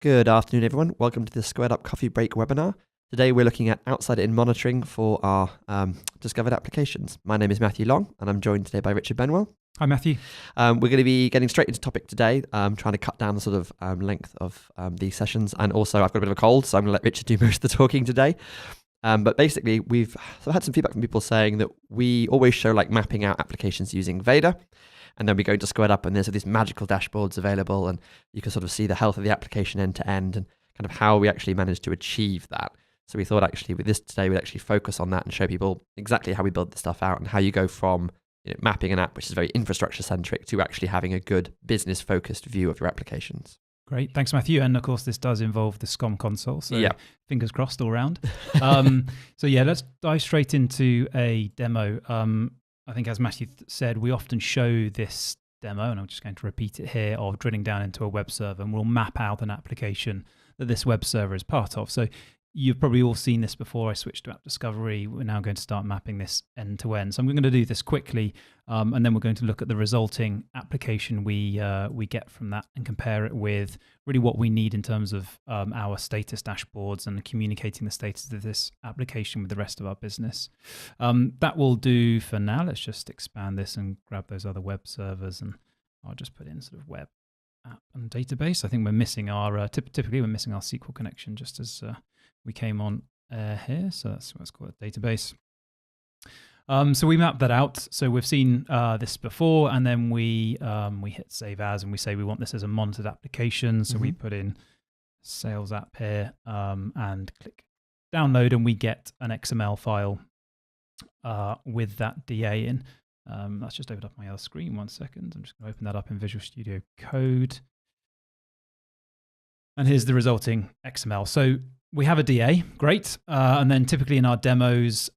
Good afternoon, everyone. Welcome to the Squared Up Coffee Break webinar. Today we're looking at outside-in monitoring for our discovered applications. My name is Matthew Long, and I'm joined today by Richard Benwell. Hi, Matthew. We're going to be getting straight into topic today, trying to cut down the sort of length of these sessions. And also, I've got a bit of a cold, so I'm going to let Richard do most of the talking today. But basically, we've had some feedback from people saying that we always show like mapping out applications using VADA. And then we go into Squared Up and there's these magical dashboards available and you can sort of see the health of the application end to end and kind of how we actually managed to achieve that. So we thought actually with this today, we'd actually focus on that and show people exactly how we build this stuff out and how you go from mapping an app, which is very infrastructure centric, to actually having a good business focused view of your applications. Great. Thanks, Matthew. And of course, this does involve the SCOM console. So fingers crossed all round. So let's dive straight into a demo. I think as Matthew said, we often show this demo, and I'm just going to repeat it here, of drilling down into a web server, and we'll map out an application that this web server is part of. So you've probably all seen this before. I switched to App Discovery. We're now going to start mapping this end to end. So I'm going to do this quickly, and then we're going to look at the resulting application we get from that and compare it with really what we need in terms of our status dashboards and communicating the status of this application with the rest of our business. That will do for now. Let's just expand this and grab those other web servers, and I'll just put in sort of web app and database. I think we're missing our, typically we're missing our SQL connection just as we came on here. So that's what's called a database. So we mapped that out. So we've seen this before, and then we hit save as, and we say we want this as a monitored application. So we put in sales app here and click download, and we get an XML file with that DA in. Let's just open up my other screen. 1 second. I'm just going to open that up in Visual Studio Code. And here's the resulting XML. So we have a DA, great. And then typically in our demos,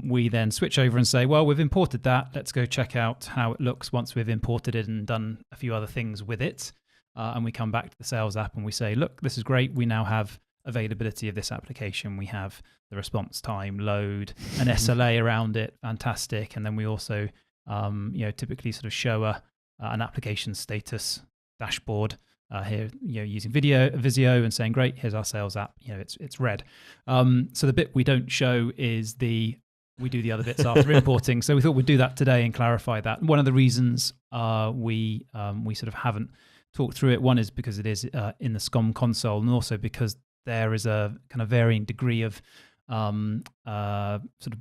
we then switch over and say, well, we've imported that. Let's go check out how it looks once we've imported it and done a few other things with it. And we come back to the sales app and we say, look, this is great. We now have availability of this application. We have the response time, load, an SLA around it. Fantastic. And then we also, typically sort of show an application status dashboard. Here, using Visio and saying, great, here's our sales app. It's red. So the bit we don't show is we do the other bits after importing. So we thought we'd do that today and clarify that. One of the reasons we sort of haven't talked through it, one is because it is in the SCOM console, and also because there is a kind of varying degree of sort of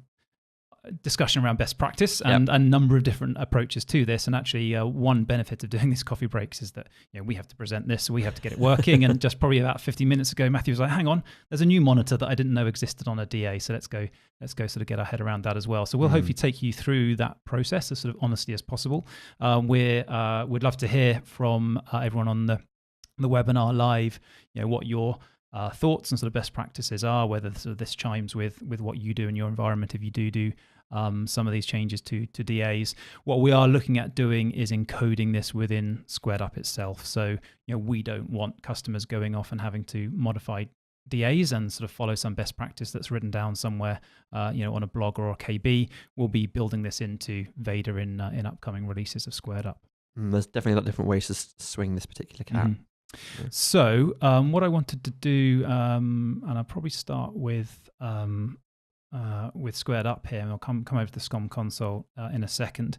discussion around best practice and a number of different approaches to this. And actually one benefit of doing these coffee breaks is that we have to present this, so we have to get it working. And just probably about 15 minutes ago, Matthew was like, hang on, there's a new monitor that I didn't know existed on a DA, so let's go sort of get our head around that as well. So we'll hopefully take you through that process as sort of honestly as possible. We'd love to hear from everyone on the webinar live, what your thoughts and sort of best practices are, whether sort of this chimes with what you do in your environment, if you do some of these changes to DAs. What we are looking at doing is encoding this within Squared Up itself. So we don't want customers going off and having to modify DAs and sort of follow some best practice that's written down somewhere, on a blog or a KB. We'll be building this into VADA in upcoming releases of Squared Up. There's definitely a lot of different ways to swing this particular cat. So what I wanted to do, and I'll probably start with Squared Up here, and I'll come over to the SCOM console in a second.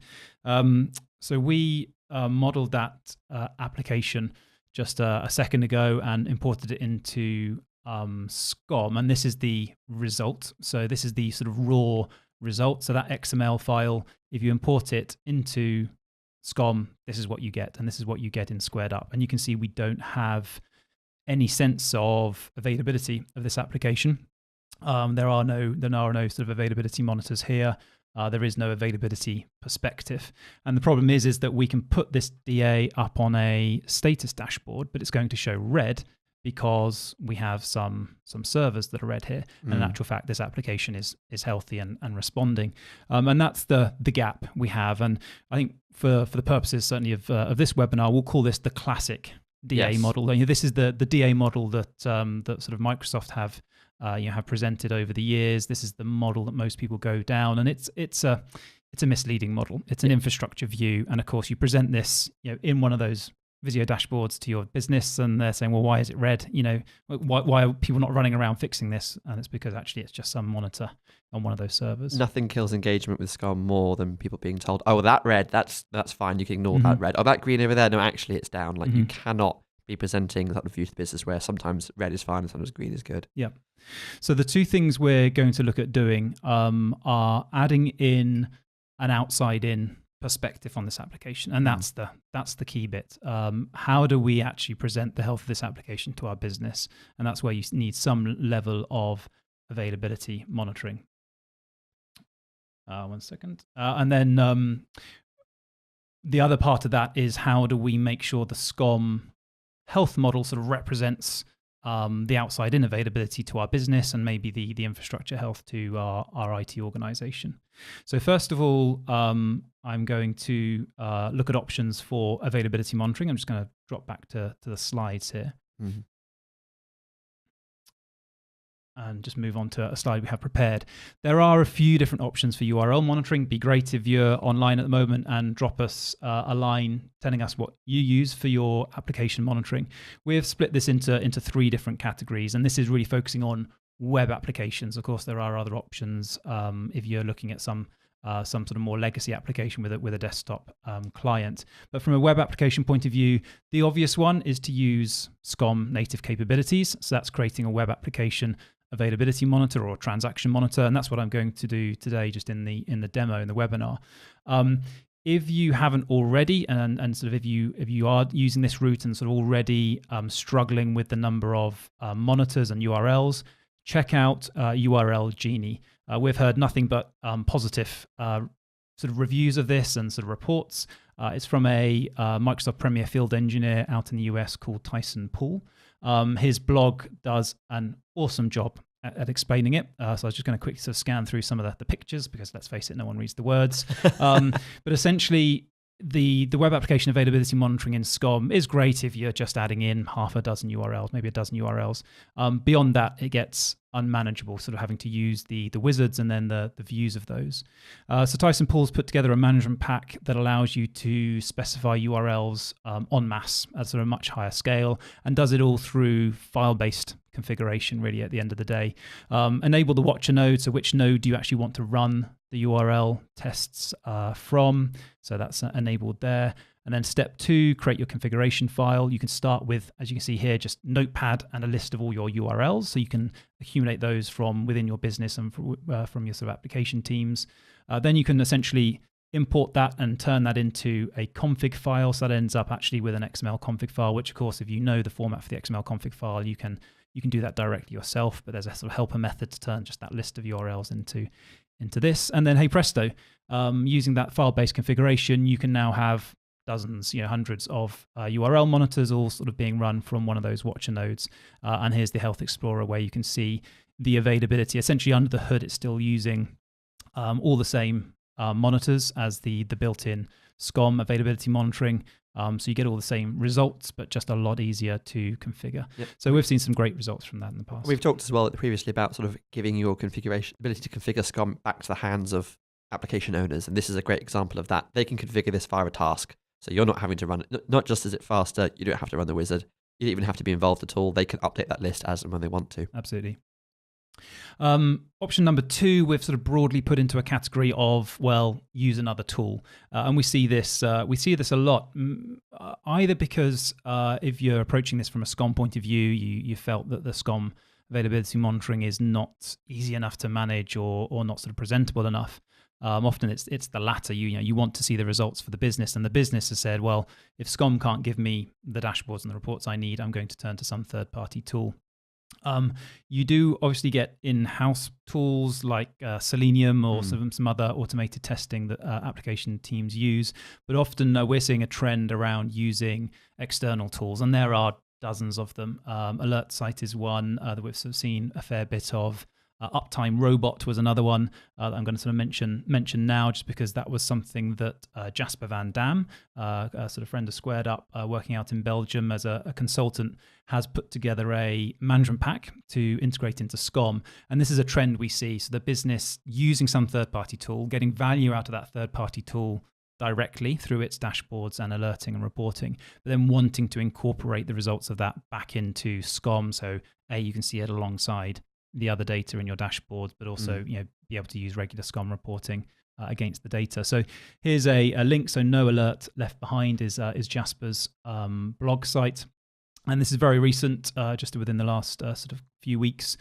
So we modeled that application just a second ago and imported it into SCOM, and this is the result. So this is the sort of raw result. So that XML file, if you import it into SCOM, this is what you get, and this is what you get in Squared Up. And you can see we don't have any sense of availability of this application. There are no sort of availability monitors here. There is no availability perspective. And the problem is that we can put this DA up on a status dashboard, but it's going to show red because we have some servers that are red here. And in actual fact, this application is healthy and responding. And that's the gap we have. And I think for the purposes certainly of this webinar, we'll call this the classic DA model. This is the DA model that sort of Microsoft have presented over the years. This is the model that most people go down, and it's a misleading model. It's an infrastructure view, and of course you present this in one of those Visio dashboards to your business, and they're saying, well, why is it red? Why are people not running around fixing this? And it's because actually it's just some monitor on one of those servers. Nothing kills engagement with SCOM more than people being told, oh, that red, that's fine, you can ignore that red. Oh, that green over there, no, actually it's down. Like you cannot be presenting that view to the business where sometimes red is fine and sometimes green is good. Yeah. So the two things we're going to look at doing are adding in an outside-in perspective on this application, and that's the key bit. How do we actually present the health of this application to our business? And that's where you need some level of availability monitoring. 1 second. And then the other part of that is how do we make sure the SCOM health model sort of represents the outside-in availability to our business and maybe the infrastructure health to our IT organization. So first of all, I'm going to look at options for availability monitoring. I'm just going to drop back to the slides here. And just move on to a slide we have prepared. There are a few different options for URL monitoring. Be great if you're online at the moment and drop us a line telling us what you use for your application monitoring. We've split this into 3 different categories, and this is really focusing on web applications. Of course, there are other options if you're looking at some sort of more legacy application with a desktop client. But from a web application point of view, the obvious one is to use SCOM native capabilities. So that's creating a web application availability monitor or transaction monitor, and that's what I'm going to do today, just in the demo in the webinar. If you haven't already, and sort of if you are using this route and sort of already struggling with the number of monitors and URLs, check out URL Genie. We've heard nothing but positive sort of reviews of this and sort of reports. It's from a Microsoft Premier Field Engineer out in the US called Tyson Poole. His blog does an awesome job at explaining it. So I was just going to quickly sort of scan through some of the pictures because, let's face it, no one reads the words. But essentially, the web application availability monitoring in SCOM is great if you're just adding in half a dozen URLs, maybe a dozen URLs. Beyond that, it gets unmanageable, sort of having to use the wizards and then the views of those. So Tyson Poole's put together a management pack that allows you to specify URLs en masse at sort of a much higher scale, and does it all through file-based configuration, really, at the end of the day. Enable the watcher node. So which node do you actually want to run the URL tests from? So that's enabled there. And then step 2, create your configuration file. You can start with, as you can see here, just Notepad and a list of all your URLs. So you can accumulate those from within your business and from your sort of application teams. Then you can essentially import that and turn that into a config file. So that ends up actually with an XML config file, which of course, if you know the format for the XML config file, you can do that directly yourself. But there's a sort of helper method to turn just that list of URLs into this. And then, hey presto, using that file-based configuration, you can now have dozens, hundreds of URL monitors all sort of being run from one of those watcher nodes. And here's the Health Explorer where you can see the availability. Essentially under the hood, it's still using all the same monitors as the built-in SCOM availability monitoring. So you get all the same results, but just a lot easier to configure. Yep. So we've seen some great results from that in the past. We've talked as well previously about sort of giving your configuration ability to configure SCOM back to the hands of application owners. And this is a great example of that. They can configure this via a task. So you're not having to run it. Not just is it faster, you don't have to run the wizard. You don't even have to be involved at all. They can update that list as and when they want to. Absolutely. Option number 2, we've sort of broadly put into a category of, well, use another tool. And we see this a lot, either because if you're approaching this from a SCOM point of view, you felt that the SCOM availability monitoring is not easy enough to manage or not sort of presentable enough. Often it's the latter. You want to see the results for the business, and the business has said, well, if SCOM can't give me the dashboards and the reports I need, I'm going to turn to some third-party tool. You do obviously get in-house tools like Selenium or some other automated testing that application teams use, but often we're seeing a trend around using external tools, and there are dozens of them. AlertSite is one that we've sort of seen a fair bit of. Uptime Robot was another one that I'm going to sort of mention now, just because that was something that Jasper Van Dam, a sort of friend of Squared Up, working out in Belgium as a consultant, has put together a management pack to integrate into SCOM. And this is a trend we see. So the business using some third-party tool, getting value out of that third-party tool directly through its dashboards and alerting and reporting, but then wanting to incorporate the results of that back into SCOM. So you can see it alongside the other data in your dashboards, but also be able to use regular SCOM reporting against the data. So here's a link. So No Alert Left Behind is Jasper's blog site. And this is very recent, just within the last sort of few weeks.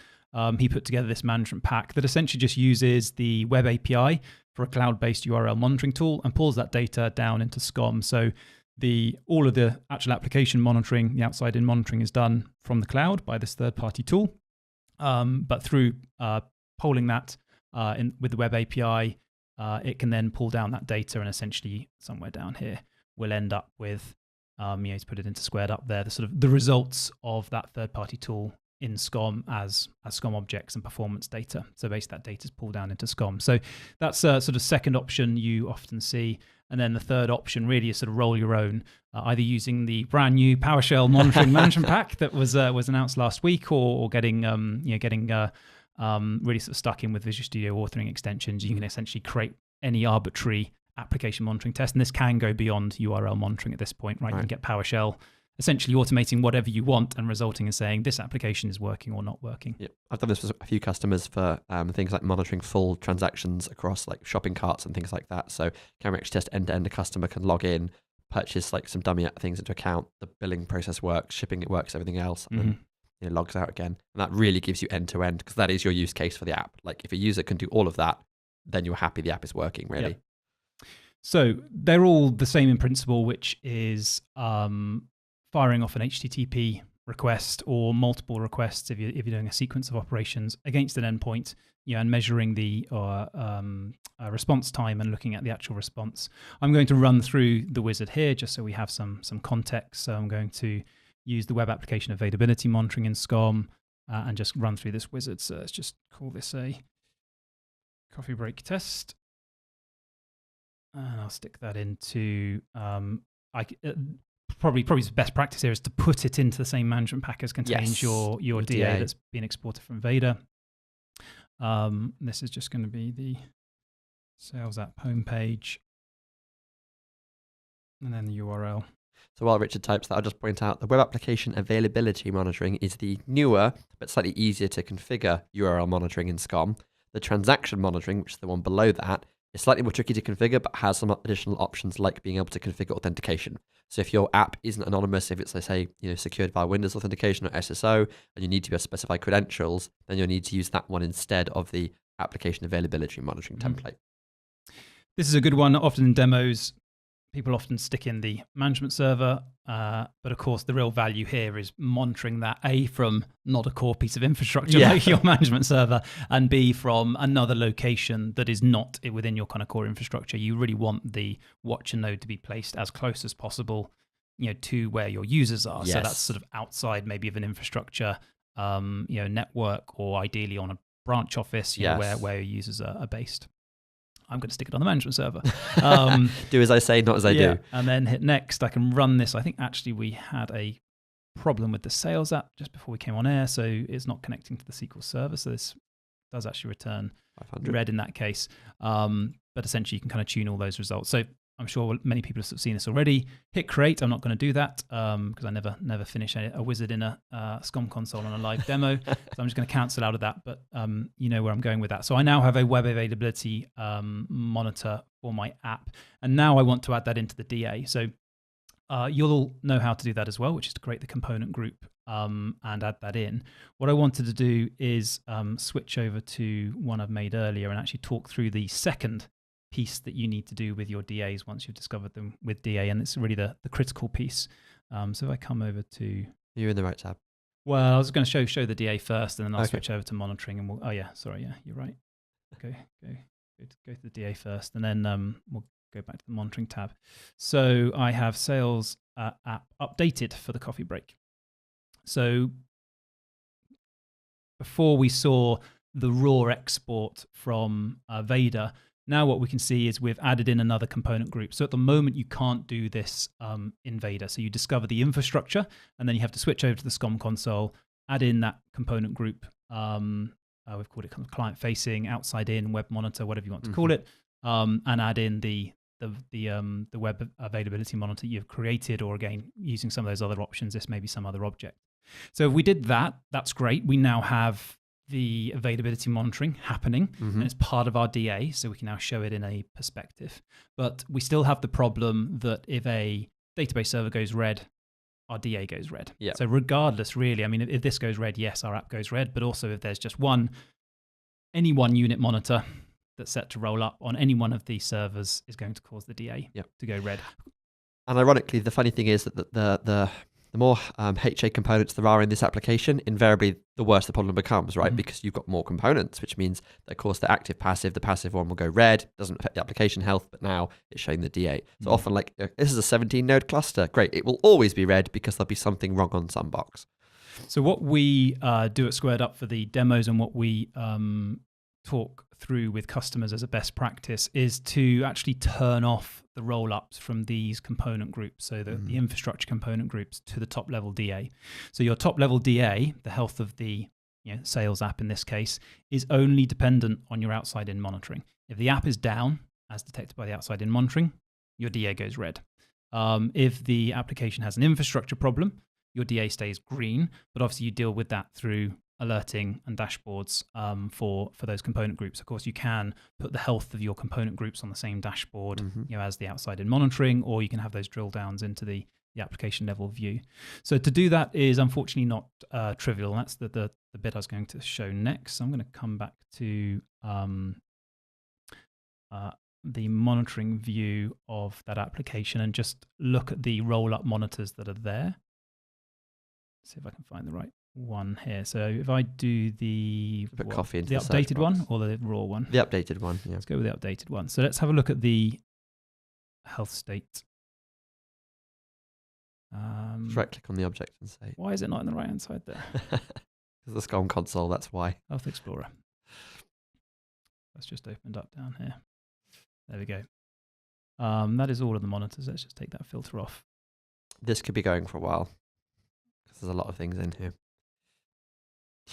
He put together this management pack that essentially just uses the web API for a cloud-based URL monitoring tool and pulls that data down into SCOM. So all of the actual application monitoring, the outside-in monitoring, is done from the cloud by this third-party tool. But through polling that with the web API, it can then pull down that data, and essentially somewhere down here we'll end up with, to put it into squared up there, the sort of the results of that third-party tool in SCOM as SCOM objects and performance data. So basically that data is pulled down into SCOM. So that's a sort of second option you often see. And then the third option really is sort of roll your own, either using the brand new PowerShell monitoring management pack that was announced last week, or getting really sort of stuck in with Visual Studio authoring extensions. You can essentially create any arbitrary application monitoring test, and this can go beyond URL monitoring at this point, right? You can get PowerShell essentially automating whatever you want and resulting in saying this application is working or not working. Yep. I've done this with a few customers for things like monitoring full transactions across like shopping carts and things like that. So can we actually test end-to-end? A customer can log in, purchase like some dummy things into account, the billing process works, shipping it works, everything else, and then logs out again. And that really gives you end-to-end, because that is your use case for the app. Like if a user can do all of that, then you're happy the app is working, really. Yep. So they're all the same in principle, which is firing off an HTTP request or multiple requests if you're doing a sequence of operations against an endpoint, and measuring the response time and looking at the actual response. I'm going to run through the wizard here just so we have some context. So I'm going to use the web application availability monitoring in SCOM and just run through this wizard. So let's just call this a coffee break test. And I'll stick that into probably the best practice here is to put it into the same management pack as contains your DA that's been exported from VADA. This is just going to be the sales app homepage, and then the URL. So while Richard types that, I'll just point out the web application availability monitoring is the newer but slightly easier to configure URL monitoring in SCOM. The transaction monitoring, which is the one below that, is slightly more tricky to configure, but has some additional options like being able to configure authentication. So if your app isn't anonymous, if it's, let's say, secured via Windows authentication or SSO, and you need to be able to specify credentials, then you'll need to use that one instead of the application availability monitoring template. This is a good one. Often in demos, people often stick in the management server, but of course the real value here is monitoring that from not a core piece of infrastructure like your management server, and B, from another location that is not within your kind of core infrastructure. You really want the watcher node to be placed as close as possible, to where your users are. Yes. So that's sort of outside maybe of an infrastructure, network, or ideally on a branch office, where your users are based. I'm going to stick it on the management server. Do as I say, not as I do. And then hit next. I can run this. I think actually we had a problem with the sales app just before we came on air, so it's not connecting to the SQL server. So this does actually return 500 red in that case. But essentially you can kind of tune all those results. So I'm sure many people have seen this already. Hit create. I'm not going to do that because I never finish a wizard in a SCOM console on a live demo. So I'm just going to cancel out of that. But you know where I'm going with that. So I now have a web availability monitor for my app, and now I want to add that into the DA. So you'll all know how to do that as well, which is to create the component group and add that in. What I wanted to do is switch over to one I've made earlier and actually talk through the second piece that you need to do with your DAs once you've discovered them with DA, and it's really the critical piece. So if I come over to... You're in the right tab. Well, I was going to show the DA first, and then I'll switch over to monitoring, and you're right. Go to the DA first, and then we'll go back to the monitoring tab. So I have sales app updated for the coffee break. So before we saw the raw export from VADA, now what we can see is we've added in another component group. So at the moment, you can't do this in VADA. So you discover the infrastructure, and then you have to switch over to the SCOM console, add in that component group. We've called it kind of client-facing, outside-in, web monitor, whatever you want to call it, and add in the the web availability monitor you've created, or again, using some of those other options, this may be some other object. So if we did that, that's great. We now have the availability monitoring happening, and it's part of our DA, so we can now show it in a perspective. But we still have the problem that if a database server goes red, our DA goes red. Yep. So regardless, really, I mean, if this goes red, yes, our app goes red, but also if there's just any one unit monitor that's set to roll up on any one of these servers is going to cause the DA to go red. And ironically, the funny thing is that the more HA components there are in this application, invariably the worse the problem becomes, right? Because you've got more components, which means that, of course, the active passive, the passive one will go red, doesn't affect the application health, but now it's showing the DA. So often, like, this is a 17 node cluster. Great. It will always be red because there'll be something wrong on some box. So what we do at Squared Up for the demos, and what we talk through with customers as a best practice, is to actually turn off the roll-ups from these component groups, so the infrastructure component groups, to the top level DA. So your top level DA, the health of the sales app in this case, is only dependent on your outside in monitoring. If the app is down, as detected by the outside in monitoring, your DA goes red. If the application has an infrastructure problem, your DA stays green, but obviously you deal with that through alerting and dashboards for those component groups. Of course, you can put the health of your component groups on the same dashboard as the outside in monitoring, or you can have those drill downs into the application level view. So to do that is unfortunately not trivial. And that's the bit I was going to show next. So I'm going to come back to the monitoring view of that application and just look at the roll-up monitors that are there. See if I can find the right one here. So if I do the updated one or the raw one? The updated one, yeah. Let's go with the updated one. So let's have a look at the health state. Right click on the object and say. Why is it not in the right hand side there? It's the SCOM console, that's why. Health Explorer. That's just opened up down here. There we go. That is all of the monitors. Let's just take that filter off. This could be going for a while because there's a lot of things in here.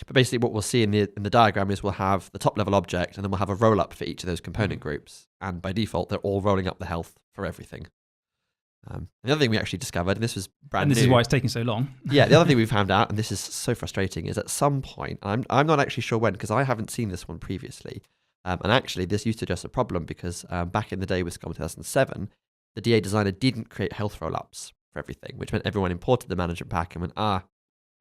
But basically what we'll see in the diagram is we'll have the top level object, and then we'll have a roll up for each of those component groups. And by default, they're all rolling up the health for everything. The other thing we actually discovered, and this was brand new. And this is why it's taking so long. Yeah, the other thing we found out, and this is so frustrating, is at some point, I'm not actually sure when, because I haven't seen this one previously. And actually, this used to just a problem because back in the day with SCOM 2007, the DA designer didn't create health roll-ups for everything, which meant everyone imported the management pack and went,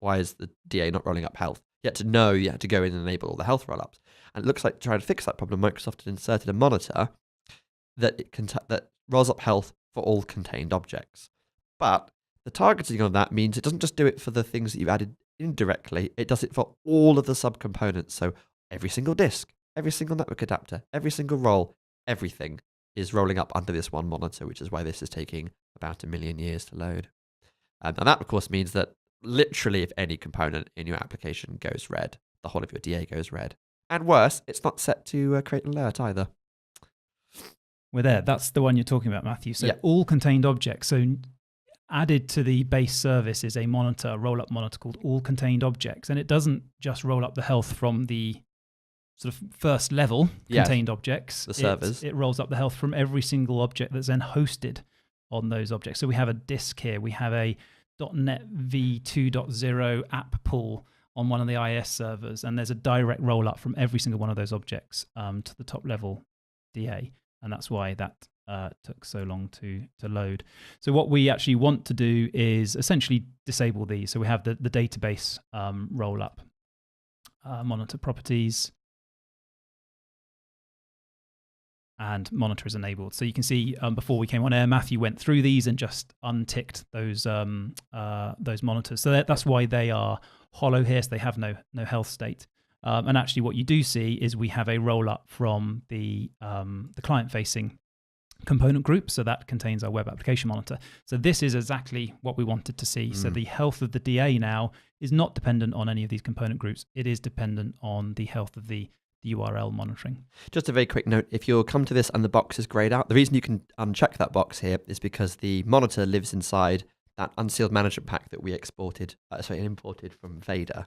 why is the DA not rolling up health? You had to know, you had to go in and enable all the health roll-ups. And it looks like to try to fix that problem, Microsoft had inserted a monitor that that rolls up health for all contained objects. But the targeting on that means it doesn't just do it for the things that you've added indirectly, it does it for all of the subcomponents. So every single disk, every single network adapter, every single role, everything is rolling up under this one monitor, which is why this is taking about 1 million years to load. And that, of course, means that literally if any component in your application goes red, the whole of your DA goes red. And worse, it's not set to create an alert either. We're there. That's the one you're talking about, Matthew. So all contained objects. So added to the base service is a monitor, a roll-up monitor called all contained objects. And it doesn't just roll up the health from the sort of first level contained objects. The servers. It rolls up the health from every single object that's then hosted on those objects. So we have a disk here. We have a .NET v2.0 app pool on one of the IS servers. And there's a direct roll-up from every single one of those objects to the top level DA. And that's why that took so long to load. So what we actually want to do is essentially disable these. So we have the database roll-up, monitor properties, and monitor is enabled. So you can see before we came on air, Matthew went through these and just unticked those monitors. So that's why they are hollow here. So they have no health state. And actually what you do see is we have a roll-up from the client-facing component group. So that contains our web application monitor. So this is exactly what we wanted to see. So the health of the DA now is not dependent on any of these component groups. It is dependent on the health of the URL monitoring. Just a very quick note, if you'll come to this and the box is grayed out, the reason you can uncheck that box here is because the monitor lives inside that unsealed management pack that we imported from VADA.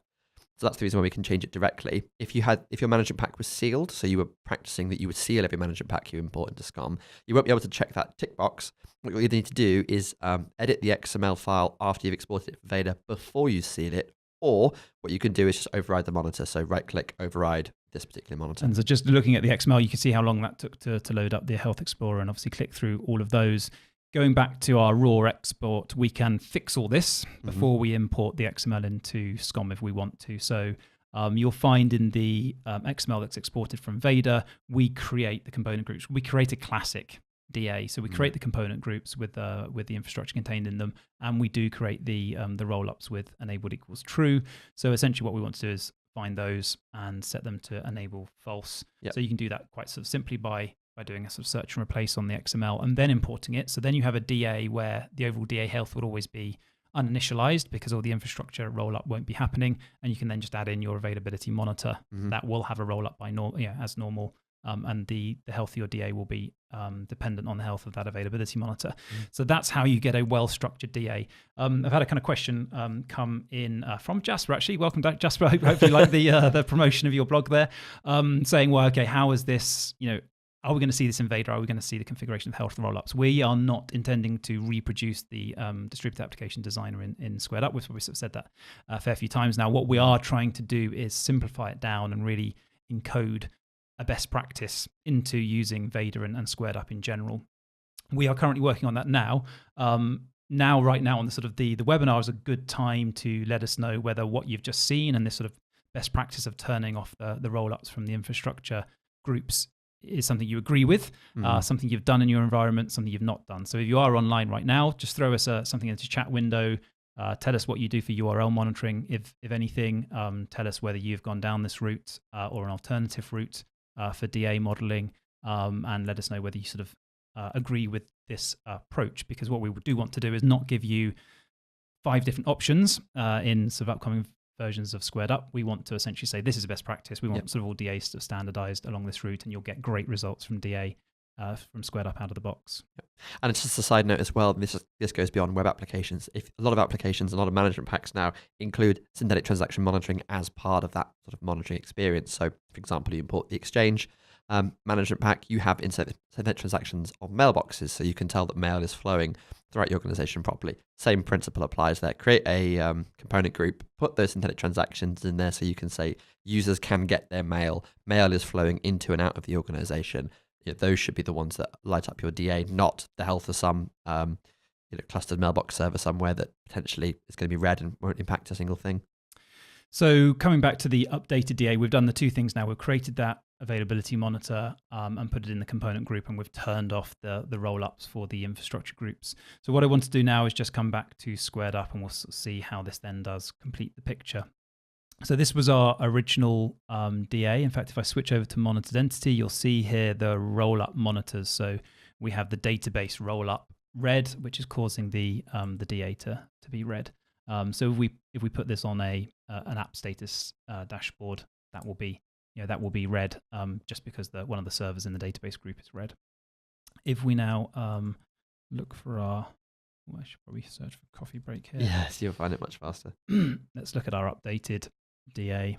So that's the reason why we can change it directly. If your management pack was sealed, so you were practicing that you would seal every management pack you import into SCOM, you won't be able to check that tick box. What you need to do is edit the XML file after you've exported it for VADA before you seal it, or what you can do is just override the monitor. So right-click, override this particular monitor. And so just looking at the XML, you can see how long that took to load up the Health Explorer, and obviously click through all of those. Going back to our raw export, we can fix all this before we import the XML into SCOM if we want to. So you'll find in the XML that's exported from VADA, we create the component groups. We create a classic DA. So we create the component groups with the infrastructure contained in them, and we do create the rollups with enabled equals true. So essentially what we want to do is find those and set them to enable false. Yep. So you can do that quite sort of simply by doing a sort of search and replace on the XML and then importing it. So then you have a DA where the overall DA health would always be uninitialized because all the infrastructure rollup won't be happening, and you can then just add in your availability monitor that will have a rollup as normal, and the health of your DA will be dependent on the health of that availability monitor. So that's how you get a well-structured DA. I've had a kind of question come in from Jasper, actually. Welcome back, Jasper. I hope you like the promotion of your blog there, saying, well, okay, how is this, are we going to see this in VADA? Are we going to see the configuration of health rollups? We are not intending to reproduce the distributed application designer in Squared Up. We've probably sort of said that a fair few times now. What we are trying to do is simplify it down and really encode a best practice into using VADA and Squared Up in general. We are currently working on that now. Right now on the sort of the webinar is a good time to let us know whether what you've just seen and this sort of best practice of turning off the rollups from the infrastructure groups is something you agree with, something you've done in your environment, something you've not done. So if you are online right now, just throw us something into chat window. Tell us what you do for URL monitoring, if anything. Tell us whether you've gone down this route or an alternative route for DA modeling, and let us know whether you sort of agree with this approach, because what we do want to do is not give you 5 different options in sort of upcoming versions of Squared Up. We want to essentially say this is a best practice. We want sort of all DAs sort of standardized along this route, and you'll get great results from DA from Squared Up out of the box. And it's just a side note as well, this goes beyond web applications. If a lot of applications, a lot of management packs now include synthetic transaction monitoring as part of that sort of monitoring experience. So, for example, you import the Exchange management pack, you have synthetic transactions on mailboxes, so you can tell that mail is flowing throughout your organization properly. Same principle applies there. Create a component group, put those synthetic transactions in there so you can say users can get their mail. Mail is flowing into and out of the organization. Those should be the ones that light up your DA, not the health of some clustered mailbox server somewhere that potentially is going to be red and won't impact a single thing. So coming back to the updated DA, we've done the 2 things now. We've created that availability monitor and put it in the component group, and we've turned off the rollups for the infrastructure groups. So what I want to do now is just come back to Squared Up, and we'll see how this then does complete the picture. So this was our original DA. In fact, if I switch over to monitored entity, you'll see here the rollup monitors. So we have the database rollup red, which is causing the DA to be red. So if we put this on an app status dashboard, that will be red, just because one of the servers in the database group is red. If we now look for I should probably search for coffee break here. Yes, you'll find it much faster. Let's look at our updated DA.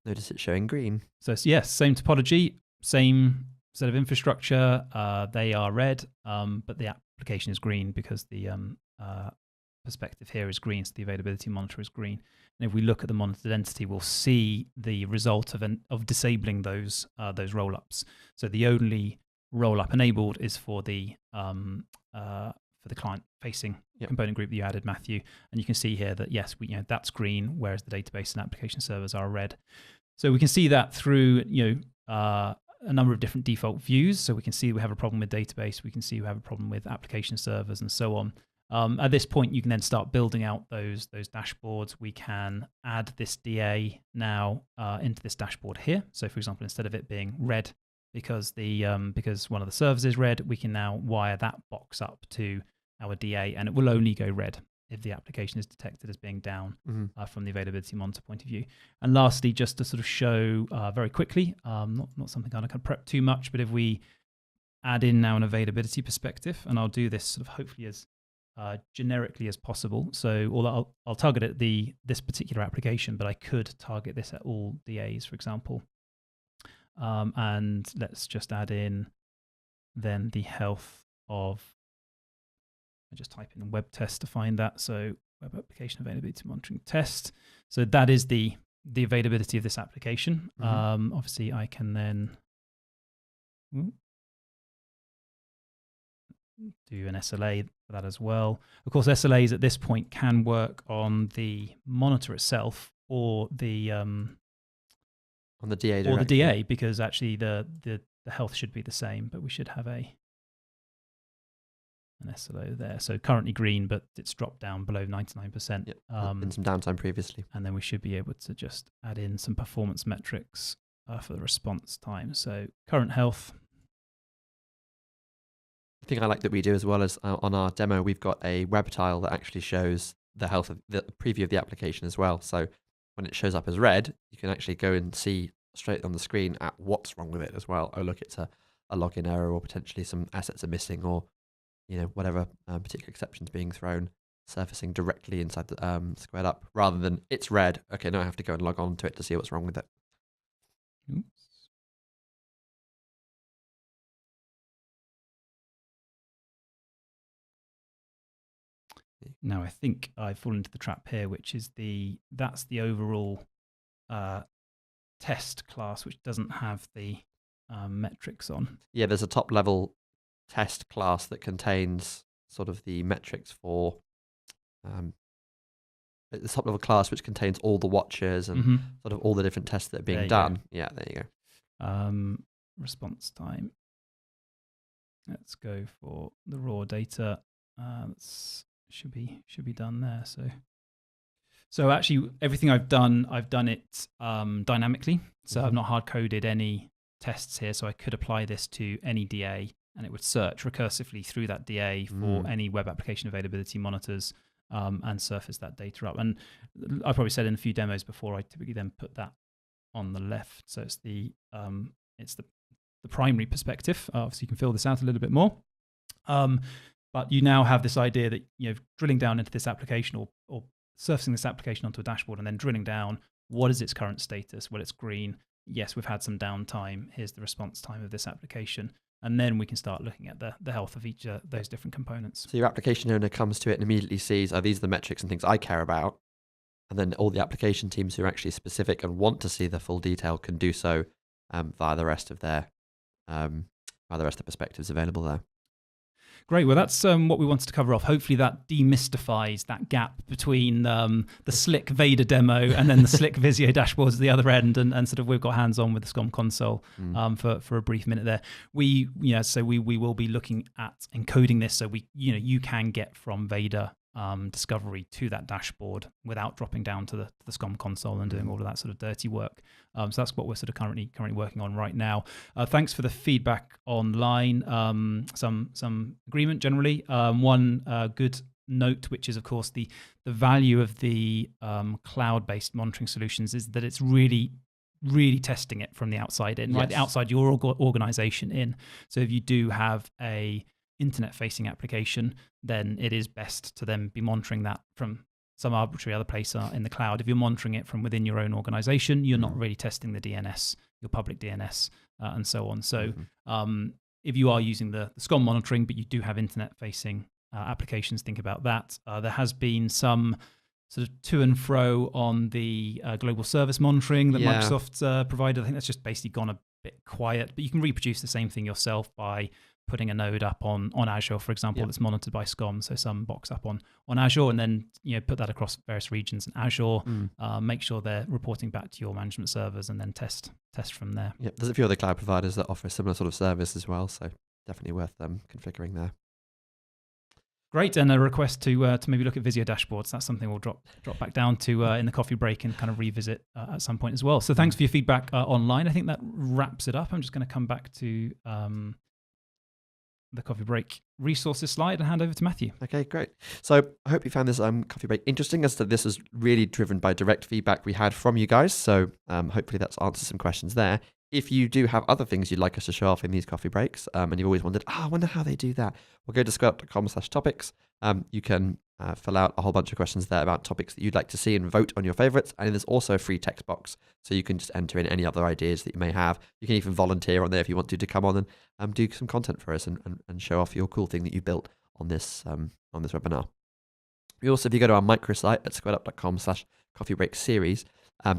Notice it's showing green. So yes, same topology, same set of infrastructure. They are red, but the application is green because the perspective here is green, so the availability monitor is green. And if we look at the monitored entity, we'll see the result of disabling those rollups. So the only rollup enabled is for the client-facing component group that you added, Matthew. And you can see here that yes, that's green, whereas the database and application servers are red. So we can see that through a number of different default views. So we can see we have a problem with database. We can see we have a problem with application servers, and so on. At this point, you can then start building out those dashboards. We can add this DA now into this dashboard here. So, for example, instead of it being red because one of the servers is red, we can now wire that box up to our DA, and it will only go red if the application is detected as being down from the availability monitor point of view. And lastly, just to sort of show very quickly, not something I can prep too much, but if we add in now an availability perspective, and I'll do this sort of hopefully as generically as possible. So I'll target at this particular application, but I could target this at all DAs, for example. And let's just add in then the health of, I just type in web test to find that. So web application availability monitoring test. So that is the availability of this application. Obviously I can then do an SLA for that as well. Of course, SLAs at this point can work on the monitor itself or the on the DA directly. Or the DA, because actually the health should be the same, but we should have an SLO there. So currently green, but it's dropped down below 99%. Yep. And some downtime previously. And then we should be able to just add in some performance metrics for the response time. So current health. The thing I like that we do as well is on our demo, we've got a web tile that actually shows the health of the preview of the application as well. So when it shows up as red, you can actually go and see straight on the screen at what's wrong with it as well. Oh, look, it's a login error, or potentially some assets are missing, or whatever particular exceptions being thrown, surfacing directly inside the squared up, rather than it's red. Okay, now I have to go and log on to it to see what's wrong with it. Oops. Now I think I've fallen into the trap here, which is that's the overall test class, which doesn't have the metrics on. Yeah, there's a top level test class that contains sort of the metrics for the top level class, which contains all the watches and sort of all the different tests that are being done. Yeah, there you go. Response time. Let's go for the raw data. Should be done there. So actually everything I've done it dynamically. So I've not hard coded any tests here. So I could apply this to any DA and it would search recursively through that DA for any web application availability monitors and surface that data up. And I probably said in a few demos before, I typically then put that on the left. So it's the primary perspective. Obviously you can fill this out a little bit more. But you now have this idea that drilling down into this application or surfacing this application onto a dashboard and then drilling down, what is its current status? Well, it's green. Yes, we've had some downtime. Here's the response time of this application. And then we can start looking at the health of each of those different components. So your application owner comes to it and immediately sees, these are the metrics and things I care about. And then all the application teams who are actually specific and want to see the full detail can do so via the rest of their perspectives available there. Great. Well, that's what we wanted to cover off. Hopefully that demystifies that gap between the slick VADA demo and then the slick Visio dashboards at the other end, and sort of we've got hands-on with the SCOM console for a brief minute there. We will be looking at encoding this so you can get from VADA discovery to that dashboard without dropping down to the SCOM console and doing all of that sort of dirty work. So that's what we're sort of currently working on right now. Thanks for the feedback online. Some agreement generally. One good note, which is of course the value of the cloud-based monitoring solutions, is that it's really testing it from the outside in, right? Outside your organization in. So if you do have a internet-facing application, then it is best to then be monitoring that from some arbitrary other place in the cloud. If you're monitoring it from within your own organization, you're not really testing the DNS, your public DNS, and so on. So if you are using the SCOM monitoring, but you do have internet-facing applications, think about that. There has been some sort of to and fro on the global service monitoring that Microsoft provided. I think that's just basically gone a bit quiet, but you can reproduce the same thing yourself by putting a node up on Azure, for example, that's monitored by SCOM. So some box up on Azure, and then put that across various regions in Azure. Make sure they're reporting back to your management servers, and then test from there. Yeah, there's a few other cloud providers that offer a similar sort of service as well, so definitely worth configuring there. Great, and a request to maybe look at Visio dashboards. That's something we'll drop back down to in the coffee break and kind of revisit at some point as well. So thanks for your feedback online. I think that wraps it up. I'm just going to come back to the coffee break resources slide and hand over to Matthew. Okay, great. So I hope you found this coffee break interesting, as that this is really driven by direct feedback we had from you guys. So hopefully that's answered some questions there. If you do have other things you'd like us to show off in these coffee breaks, and you've always wondered, I wonder how they do that, well, go to squareup.com/topics. You can fill out a whole bunch of questions there about topics that you'd like to see and vote on your favorites. And there's also a free text box, so you can just enter in any other ideas that you may have. You can even volunteer on there if you want to come on and do some content for us and show off your cool thing that you built on this webinar. We also, if you go to our microsite at squareup.com/coffeebreakseries,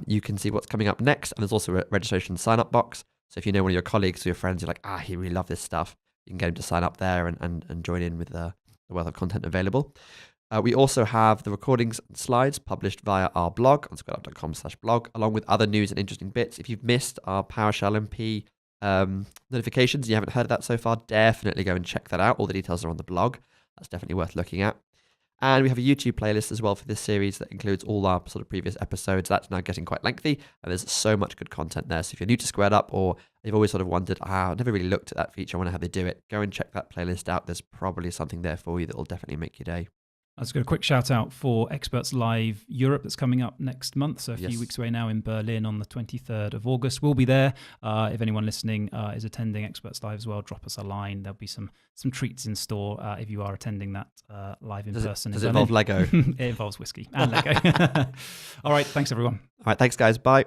you can see what's coming up next. And there's also a registration sign-up box. So if you know one of your colleagues or your friends, you're like, he really love this stuff, you can get him to sign up there and join in with the wealth of content available. We also have the recordings and slides published via our blog on squareup.com/blog, along with other news and interesting bits. If you've missed our PowerShell MP notifications, you haven't heard of that so far, definitely go and check that out. All the details are on the blog. That's definitely worth looking at. And we have a YouTube playlist as well for this series that includes all our sort of previous episodes. That's now getting quite lengthy, and there's so much good content there. So if you're new to Squared Up, or you've always sort of wondered, I've never really looked at that feature, I wonder how they do it, go and check that playlist out. There's probably something there for you that will definitely make your day. Let's go a quick shout out for Experts Live Europe that's coming up next month. So a few weeks away now in Berlin on the 23rd of August. We'll be there. If anyone listening is attending Experts Live as well, drop us a line. There'll be some treats in store if you are attending that live in person. Does it involve Lego? It involves whiskey and Lego. All right. Thanks, everyone. All right. Thanks, guys. Bye.